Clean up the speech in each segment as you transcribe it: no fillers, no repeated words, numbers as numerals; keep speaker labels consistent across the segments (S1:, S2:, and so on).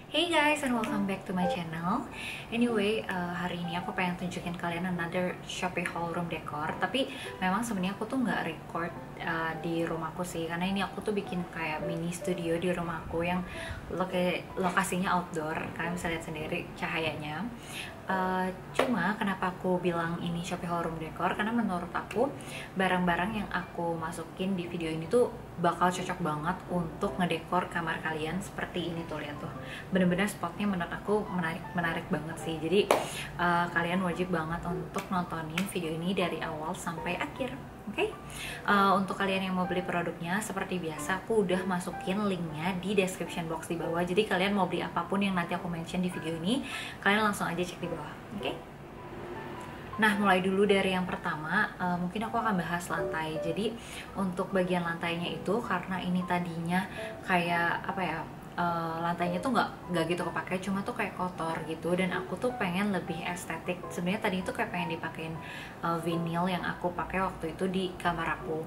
S1: Hey guys, and welcome back to my channel. Anyway, hari ini aku pengen tunjukin kalian another Shopee haul room decor. Tapi memang sebenarnya aku tuh nggak record di rumahku sih, karena ini aku tuh bikin kayak mini studio di rumahku yang lokasinya outdoor. Kalian bisa lihat sendiri cahayanya. Cuma kenapa aku bilang ini Shopee haul room decor, karena menurut aku barang-barang yang aku masukin di video ini tuh bakal cocok banget untuk ngedekor kamar kalian. Seperti ini tuh, lihat tuh, bener-bener spotnya menurut aku menarik banget sih. Jadi kalian wajib banget untuk nontonin video ini dari awal sampai akhir. Oke? Untuk kalian yang mau beli produknya, seperti biasa aku udah masukin linknya di description box di bawah. Jadi kalian mau beli apapun yang nanti aku mention di video ini, kalian langsung aja cek di bawah. Oke? Nah, mulai dulu dari yang pertama, mungkin aku akan bahas lantai. Jadi untuk bagian lantainya itu, karena ini tadinya kayak apa ya, lantainya tuh nggak gitu kepake, cuma tuh kayak kotor gitu, dan aku tuh pengen lebih estetik. Sebenarnya tadi itu kayak pengen dipakein vinyl yang aku pakai waktu itu di kamar aku.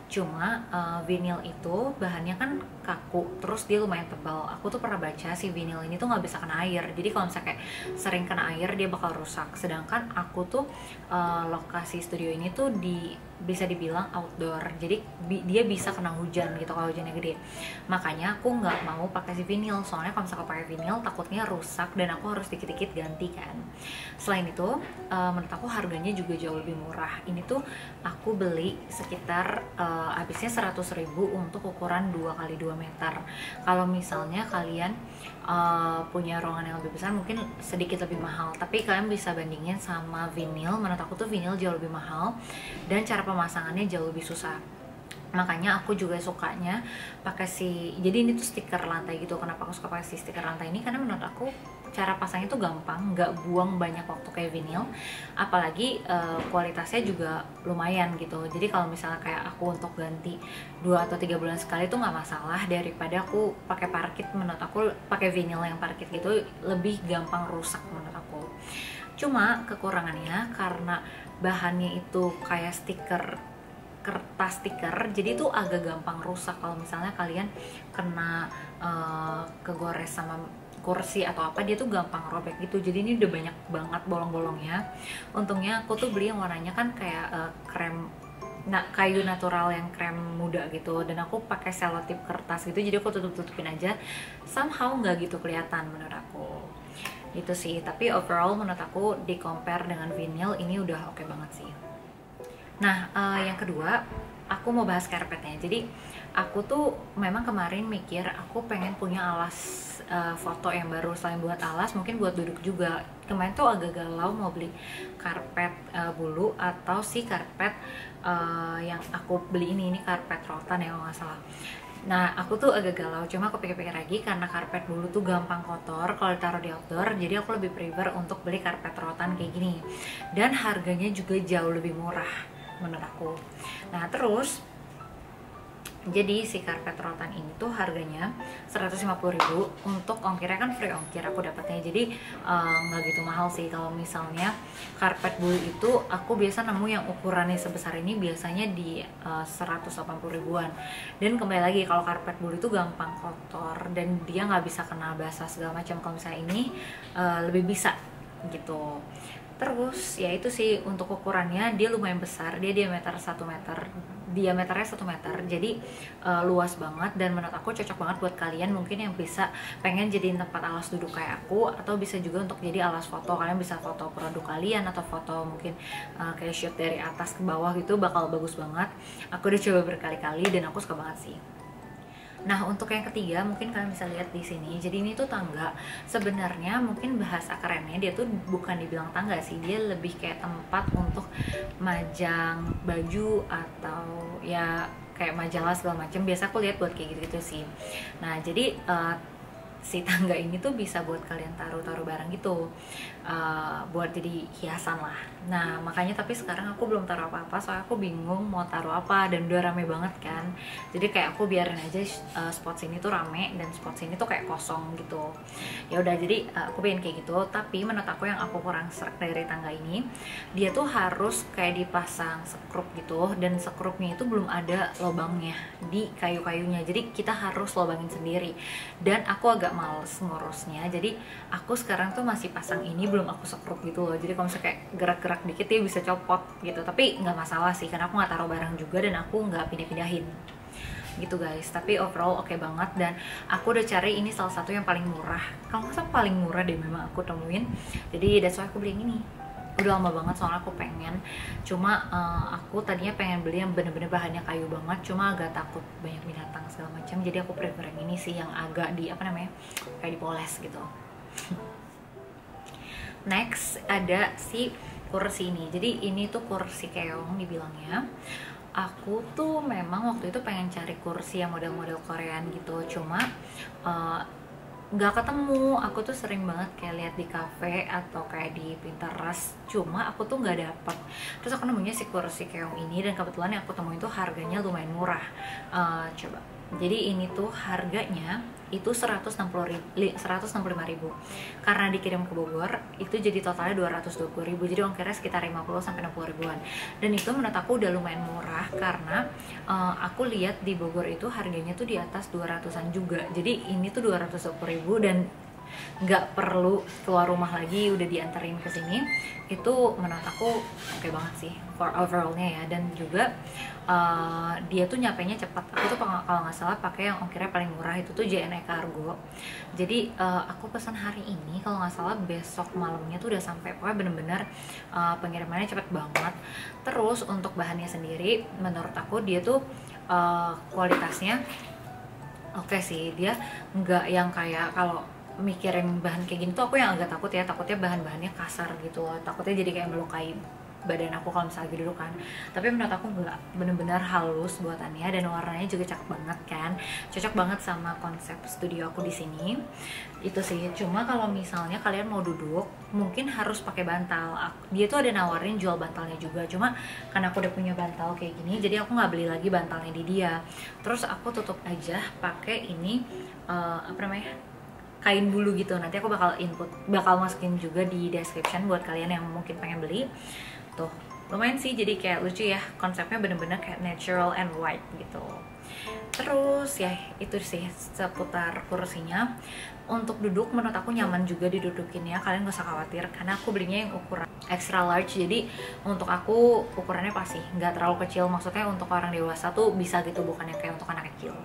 S1: Cuma vinyl itu bahannya kan kaku, terus dia lumayan tebal. Aku tuh pernah baca si vinyl ini tuh nggak bisa kena air. Jadi kalau misalnya kayak sering kena air dia bakal rusak. Sedangkan aku tuh lokasi studio ini tuh bisa dibilang outdoor. Jadi dia bisa kena hujan gitu kalau hujannya gede. Makanya aku nggak mau pakai si vinyl. Soalnya kalau misalnya pakai vinyl takutnya rusak dan aku harus dikit-dikit ganti kan. Selain itu menurut aku harganya juga jauh lebih murah. Ini tuh aku beli sekitar habisnya 100.000 untuk ukuran 2x2 meter. Kalau misalnya kalian punya ruangan yang lebih besar mungkin sedikit lebih mahal, tapi kalian bisa bandingin sama vinyl. Menurut aku tuh vinyl jauh lebih mahal dan cara pemasangannya jauh lebih susah. Makanya aku juga sukanya pakai jadi ini tuh stiker lantai gitu. Kenapa aku suka pakai si stiker lantai ini? Karena menurut aku cara pasangnya tuh gampang, nggak buang banyak waktu kayak vinyl. Apalagi kualitasnya juga lumayan gitu. Jadi kalau misalnya kayak aku untuk ganti 2 atau 3 bulan sekali tuh nggak masalah, daripada aku pakai parkit. Menurut aku pakai vinyl yang parkit gitu lebih gampang rusak menurut aku. Cuma kekurangannya karena bahannya itu kayak kertas stiker, jadi itu agak gampang rusak kalau misalnya kalian kena kegores sama kursi atau apa, dia tuh gampang robek gitu. Jadi ini udah banyak banget bolong-bolongnya. Untungnya aku tuh beli yang warnanya kan kayak krem kayu natural yang krem muda gitu, dan aku pakai selotip kertas gitu, jadi aku tutupin aja, somehow nggak gitu kelihatan menurut aku itu sih. Tapi overall menurut aku di compare dengan vinyl ini udah oke banget sih. Nah, yang kedua, aku mau bahas karpetnya. Jadi, aku tuh memang kemarin mikir aku pengen punya alas foto yang baru. Selain buat alas, mungkin buat duduk juga. Kemarin tuh agak galau mau beli karpet bulu atau si karpet yang aku beli ini karpet rotan ya kalau nggak salah. Nah, aku tuh agak galau, cuma aku pikir-pikir lagi karena karpet bulu tuh gampang kotor kalau ditaruh di outdoor, jadi aku lebih prefer untuk beli karpet rotan kayak gini. Dan harganya juga jauh lebih murah menurut aku. Nah, terus jadi si karpet rotan ini tuh harganya 150.000, untuk ongkirnya kan free ongkir aku dapatnya. Jadi nggak gitu mahal sih. Kalau misalnya karpet bulu itu aku biasa nemu yang ukurannya sebesar ini biasanya di 180 ribuan. Dan kembali lagi, kalau karpet bulu itu gampang kotor dan dia nggak bisa kena basah segala macam. Kalau misalnya ini lebih bisa gitu. Terus ya itu sih, untuk ukurannya dia lumayan besar, dia diameternya 1 meter, jadi luas banget. Dan menurut aku cocok banget buat kalian mungkin yang bisa pengen jadiin tempat alas duduk kayak aku, atau bisa juga untuk jadi alas foto. Kalian bisa foto produk kalian atau foto mungkin kayak shoot dari atas ke bawah gitu, bakal bagus banget. Aku udah coba berkali-kali dan aku suka banget sih. Nah, untuk yang ketiga mungkin kalian bisa lihat di sini. Jadi ini tuh tangga. Sebenarnya mungkin bahasa kerennya dia tuh bukan dibilang tangga sih, dia lebih kayak tempat untuk majang baju atau ya kayak majalah segala macam. Biasa aku lihat buat kayak gitu-gitu sih. Nah, jadi si tangga ini tuh bisa buat kalian taruh barang gitu, buat jadi hiasan lah. Nah, makanya tapi sekarang aku belum taruh apa-apa, soalnya aku bingung mau taruh apa dan udah rame banget kan. Jadi kayak aku biarin aja spot sini tuh rame dan spot sini tuh kayak kosong gitu. Ya udah, jadi aku pengen kayak gitu. Tapi menurut aku yang aku kurang serak dari tangga ini, dia tuh harus kayak dipasang sekrup gitu, dan sekrupnya itu belum ada lubangnya di kayu-kayunya, jadi kita harus lubangin sendiri. Dan aku agak males ngurusnya, jadi aku sekarang tuh masih pasang ini, belum aku sekrut gitu loh. Jadi kalau misalnya kayak gerak-gerak dikit dia bisa copot gitu, tapi nggak masalah sih karena aku nggak taruh barang juga dan aku nggak pindah-pindahin gitu guys. Tapi overall oke banget, dan aku udah cari ini salah satu yang paling murah, kalau nggak salah paling murah deh memang aku temuin. Jadi that's why aku beli yang ini. Udah lama banget soalnya aku pengen, cuma aku tadinya pengen beli yang bener-bener bahannya kayu banget, cuma agak takut banyak binatang segala macam, jadi aku prefer yang ini sih, yang agak di apa namanya, kayak dipoles gitu. Next ada si kursi ini. Jadi ini tuh kursi keong dibilangnya. Aku tuh memang waktu itu pengen cari kursi yang model-model Korean gitu, cuma nggak ketemu. Aku tuh sering banget kayak lihat di cafe atau kayak di Pinterest, cuma aku tuh nggak dapet. Terus aku nemunya si kursi keong ini, dan kebetulan yang aku temuin tuh harganya lumayan murah. Coba, jadi ini tuh harganya itu 165.000, karena dikirim ke Bogor itu jadi totalnya 220.000, jadi ongkirnya sekitar 50-60 ribuan. Dan itu menurut aku udah lumayan murah, karena aku lihat di Bogor itu harganya tuh di atas 200-an juga. Jadi ini tuh 220.000 dan nggak perlu keluar rumah lagi, udah diantarin ke sini. Itu menurut aku oke banget sih for overallnya ya. Dan juga dia tuh nyampainya cepat. Aku tuh kalau nggak salah pakai yang ongkirnya paling murah itu tuh JNE Cargo. Jadi aku pesan hari ini, kalau nggak salah besok malamnya tuh udah sampai. Pokoknya bener-bener pengirimannya cepet banget. Terus untuk bahannya sendiri menurut aku dia tuh kualitasnya oke sih. Dia nggak yang kayak, kalau mikirin bahan kayak gini tuh aku yang agak takut ya, takutnya bahan-bahannya kasar gitu loh, takutnya jadi kayak melukai badan aku kalau misalnya lagi duduk kan. Tapi menurut aku nggak, bener-bener halus buatannya, dan warnanya juga cakep banget kan, cocok banget sama konsep studio aku di sini. Itu sih. Cuma kalau misalnya kalian mau duduk mungkin harus pakai bantal. Dia tuh ada nawarin jual bantalnya juga, cuma karena aku udah punya bantal kayak gini, jadi aku nggak beli lagi bantalnya di dia. Terus aku tutup aja pakai ini apa namanya, kain bulu gitu. Nanti aku bakal masukin juga di description buat kalian yang mungkin pengen beli. Tuh, lumayan sih, jadi kayak lucu ya, konsepnya bener-bener kayak natural and white gitu. Terus ya itu sih seputar kursinya. Untuk duduk menurut aku nyaman juga didudukin ya, kalian gak usah khawatir, karena aku belinya yang ukuran extra large. Jadi untuk aku ukurannya pasti nggak terlalu kecil, maksudnya untuk orang dewasa tuh bisa gitu, bukan yang kayak untuk anak kecil.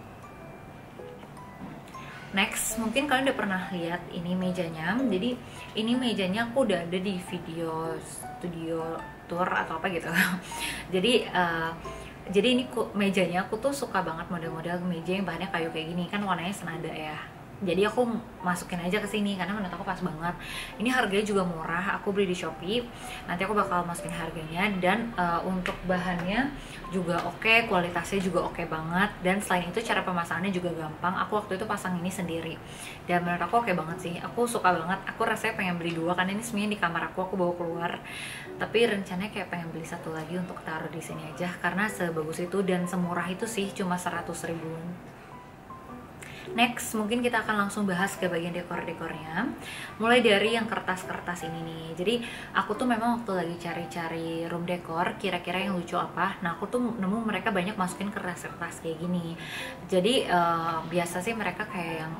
S1: Next, mungkin kalian udah pernah lihat ini mejanya. Jadi ini mejanya aku udah ada di video studio tour atau apa gitu. Jadi ini mejanya aku tuh suka banget model-model meja yang bahannya kayu kayak gini, kan warnanya senada ya. Jadi aku masukin aja ke sini karena menurut aku pas banget. Ini harganya juga murah, aku beli di Shopee. Nanti aku bakal masukin harganya. Dan untuk bahannya juga oke, kualitasnya juga oke banget. Dan selain itu cara pemasangannya juga gampang. Aku waktu itu pasang ini sendiri, dan menurut aku oke banget sih. Aku suka banget. Aku rasanya pengen beli dua, karena ini semuanya di kamar aku bawa keluar. Tapi rencananya kayak pengen beli satu lagi untuk taruh di sini aja, karena sebagus itu dan semurah itu sih, cuma 100 ribuan. Next, mungkin kita akan langsung bahas ke bagian dekor-dekornya. Mulai dari yang kertas-kertas ini nih. Jadi aku tuh memang waktu lagi cari-cari room decor, kira-kira yang lucu apa. Nah aku tuh nemu mereka banyak masukin kertas-kertas kayak gini. Jadi biasa sih mereka kayak yang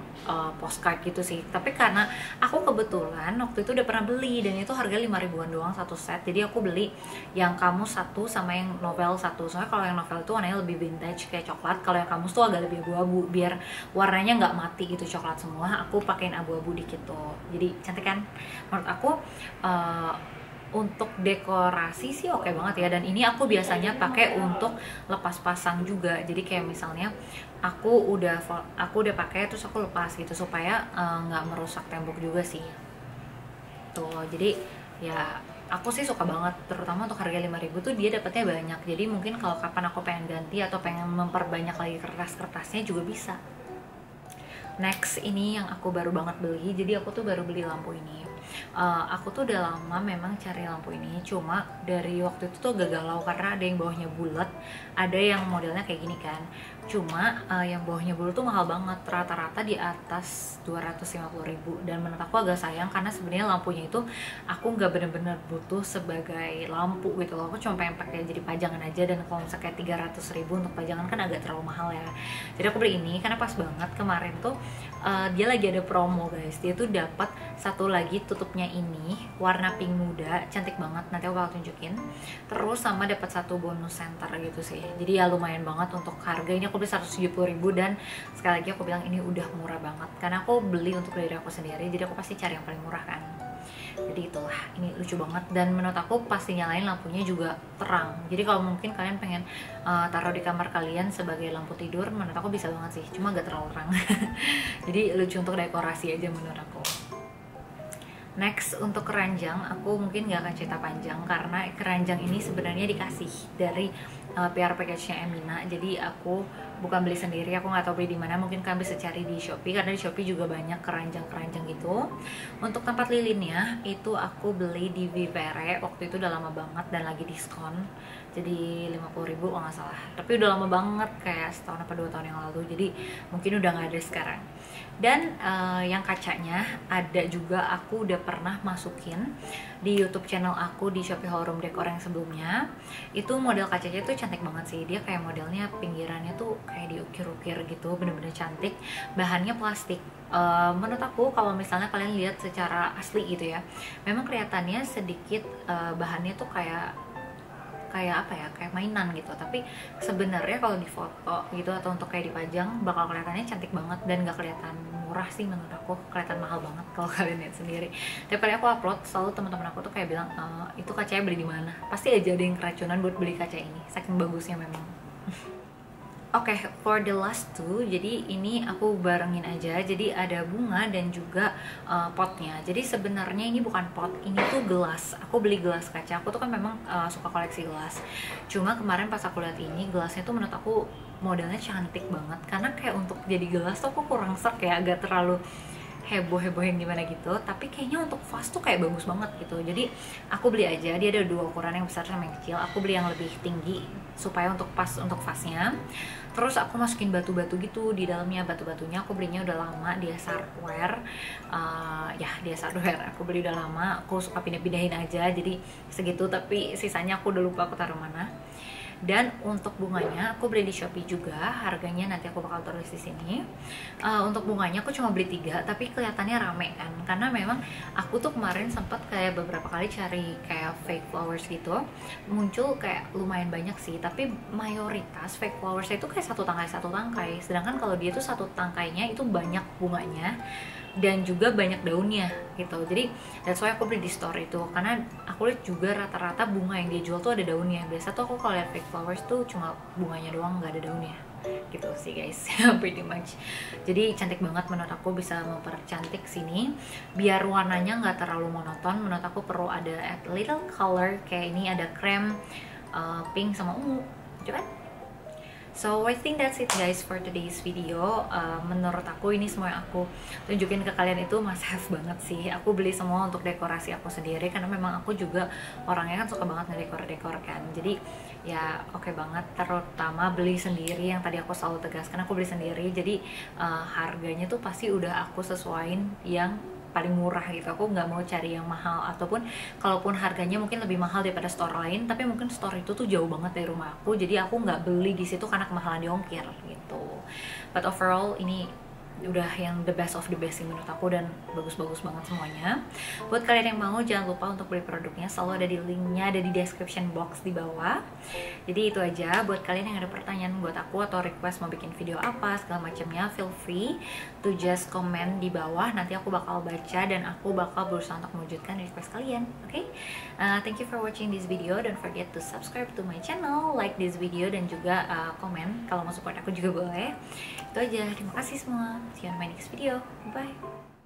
S1: postcard gitu sih. Tapi karena aku kebetulan waktu itu udah pernah beli, dan itu harga 5 ribuan doang satu set. Jadi aku beli yang kamus satu sama yang novel satu. Soalnya kalau yang novel itu warnanya lebih vintage kayak coklat. Kalau yang kamus tuh agak lebih abu-abu, biar warnanya nggak mati gitu, coklat semua. Aku pakein abu-abu dikit tuh, jadi cantik kan menurut aku. Untuk dekorasi sih oke banget ya. Dan ini aku biasanya pakai untuk lepas pasang juga. Jadi kayak misalnya aku udah pakai terus aku lepas gitu, supaya nggak merusak tembok juga sih tuh. Jadi ya aku sih suka banget, terutama untuk harga 5.000 tuh dia dapatnya banyak. Jadi mungkin kalau kapan aku pengen ganti atau pengen memperbanyak lagi kertas-kertasnya juga bisa. Next, ini yang aku baru banget beli. Jadi aku tuh baru beli lampu ini. aku tuh udah lama memang cari lampu ini, cuma dari waktu itu tuh agak galau karena ada yang bawahnya bulat, ada yang modelnya kayak gini kan. Cuma yang bawahnya bulat tuh mahal banget, rata-rata di atas 250.000, dan menurut aku agak sayang karena sebenarnya lampunya itu aku nggak bener-bener butuh sebagai lampu gitu loh. Aku cuma pengen pakai jadi pajangan aja, dan kalau misalnya kayak 300.000 untuk pajangan kan agak terlalu mahal ya. Jadi aku beli ini karena pas banget kemarin tuh dia lagi ada promo guys. Dia tuh dapat satu lagi tutupnya ini warna pink muda, cantik banget, nanti aku bakal tunjukin. Terus sama dapat satu bonus center gitu sih. Jadi ya lumayan banget untuk harga ini. Aku beli 170.000, dan sekali lagi aku bilang ini udah murah banget karena aku beli untuk diri aku sendiri, jadi aku pasti cari yang paling murah kan. Jadi itulah, ini lucu banget, dan menurut aku pasti nyalain lampunya juga terang. Jadi kalau mungkin kalian pengen taruh di kamar kalian sebagai lampu tidur, menurut aku bisa banget sih, cuma gak terlalu terang. Jadi lucu untuk dekorasi aja menurut aku. Next, untuk keranjang, aku mungkin gak akan cerita panjang karena keranjang ini sebenarnya dikasih dari PR package-nya Emina. Jadi aku bukan beli sendiri, aku nggak tahu beli di mana. Mungkin kalian bisa cari di Shopee karena di Shopee juga banyak keranjang-keranjang gitu. Untuk tempat lilinnya itu aku beli di Vivere, waktu itu udah lama banget dan lagi diskon. Jadi 50.000 kalau nggak salah. Tapi udah lama banget, kayak setahun apa 2 tahun yang lalu. Jadi mungkin udah nggak ada sekarang. Dan yang kacanya ada juga, aku udah pernah masukin di YouTube channel aku di Shopee Haul Room Decor yang sebelumnya. Itu model kacanya tuh cantik banget sih. Dia kayak modelnya pinggirannya tuh kayak diukir-ukir gitu, bener-bener cantik. Bahannya plastik. Menurut aku kalau misalnya kalian lihat secara asli gitu ya, memang kelihatannya sedikit bahannya tuh kayak apa ya, kayak mainan gitu. Tapi sebenarnya kalau di foto gitu atau untuk kayak dipajang bakal kelihatannya cantik banget dan gak kelihatan murah sih. Menurut aku kelihatan mahal banget kalau kalian lihat sendiri. Tapi kali aku upload selalu teman-teman aku tuh kayak bilang itu kacanya beli di mana, pasti aja ada yang keracunan buat beli kaca ini, saking bagusnya memang. Oke, for the last two, jadi ini aku barengin aja. Jadi ada bunga dan juga potnya. Jadi sebenarnya ini bukan pot, ini tuh gelas. Aku beli gelas kaca. Aku tuh kan memang suka koleksi gelas. Cuma kemarin pas aku lihat ini, gelasnya tuh menurut aku modelnya cantik banget. Karena kayak untuk jadi gelas tuh aku kurang serk ya, agak terlalu heboh-hebohin gimana gitu. Tapi kayaknya untuk vas tuh kayak bagus banget gitu. Jadi aku beli aja, dia ada dua ukuran, yang besar sama yang kecil. Aku beli yang lebih tinggi supaya untuk pas untuk vasnya. Terus aku masukin batu-batu gitu di dalamnya. Batu-batunya aku belinya udah lama, dia hardware. Dia hardware. Aku beli udah lama, aku suka pindah-pindahin aja. Jadi segitu, tapi sisanya aku udah lupa aku taruh mana. Dan untuk bunganya aku beli di Shopee juga, harganya nanti aku bakal tulis di sini. Untuk bunganya aku cuma beli 3, tapi kelihatannya rame kan, karena memang aku tuh kemarin sempat kayak beberapa kali cari kayak fake flowers gitu, muncul kayak lumayan banyak sih, tapi mayoritas fake flowers itu kayak satu tangkai, sedangkan kalau dia tuh satu tangkainya itu banyak bunganya dan juga banyak daunnya gitu. Jadi that's why aku beli di store itu, karena aku lihat juga rata-rata bunga yang dia jual tuh ada daunnya. Biasa tuh aku kalau lihat fake flowers tuh cuma bunganya doang, nggak ada daunnya gitu sih guys. Pretty much. Jadi cantik banget, menurut aku bisa mempercantik sini biar warnanya nggak terlalu monoton. Menurut aku perlu ada add little color, kayak ini ada krem, pink sama ungu gitu kan. So I think that's it guys for today's video. Menurut aku ini semua yang aku tunjukin ke kalian itu must have banget sih. Aku beli semua untuk dekorasi aku sendiri karena memang aku juga orangnya kan suka banget ngedekor-dekor kan. Jadi ya oke banget, terutama beli sendiri yang tadi aku selalu tegaskan, aku beli sendiri. Jadi harganya tuh pasti udah aku sesuaiin yang paling murah gitu. Aku nggak mau cari yang mahal, ataupun kalaupun harganya mungkin lebih mahal daripada store lain, tapi mungkin store itu tuh jauh banget dari rumah aku, jadi aku nggak beli di situ karena kemahalan di ongkir gitu. But overall ini udah yang the best of the best sih menurut aku, dan bagus-bagus banget semuanya. Buat kalian yang mau, jangan lupa untuk beli produknya, selalu ada di linknya, ada di description box di bawah. Jadi itu aja. Buat kalian yang ada pertanyaan buat aku atau request mau bikin video apa segala macamnya, feel free to just comment di bawah, nanti aku bakal baca dan aku bakal berusaha untuk mewujudkan request kalian. Oke? Thank you for watching this video. Don't forget to subscribe to my channel, like this video, dan juga komen kalau mau support aku juga boleh. Itu aja, terima kasih semua. See you on my next video. Bye.